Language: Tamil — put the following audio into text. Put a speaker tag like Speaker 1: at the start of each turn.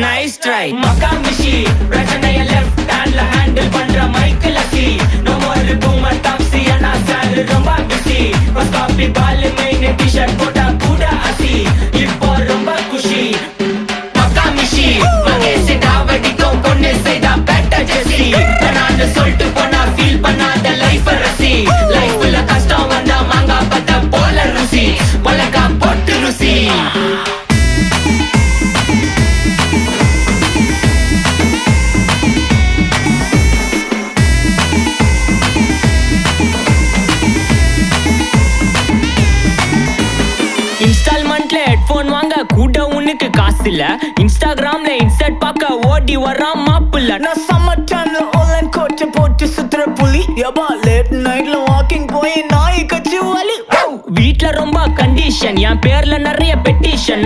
Speaker 1: நைஸ் ட்ரை மக்காமிஷி பிரச்சனைய லெஃப்ட் ஹேண்ட்ல ஹேண்டில் பண்ற மைக்கேல் அசி நோ மோர் பூமர் டாக்ஸி அண்ணா சார் ரொம்ப பிஸி ஃபர்ஸ்ட் காப்பி பால் மெயின் டி-ஷர்ட் போட்டா கூட அசி இப்போ ரொம்ப குஷி மக்காமிஷி மகேஷ் டாவடிக்கும் பொண்ணு செய்தா பெட்ட ஜெசி நான் சொல்லிட்டு போனா ஃபீல் பண்ணாத லைஃப் ரசி லைஃப்ல கஷ்டம் வந்தா மாங்கா பத்த போல ருசி பலகா போட்டு ருசி இன்ஸ்டால்மெண்ட்ல ஹெட்போன் வாங்க கூட உனக்கு காசு இல்ல இன்ஸ்டாகிராம்ல இன்ஸ்டர்ட் பார்க்க ஓடி வரான் மாப்பிள்ள
Speaker 2: நான் சம்மர் டைம்ல ஆன்லைன் கோட்டை போட்டு சுத்துற புலி யபா லேட் நைட்ல வாக்கிங் போய் நாய் கச்சி வலி
Speaker 1: வீட்ல ரொம்ப கண்டிஷன் என் பேர்ல நிறைய பெட்டிஷன்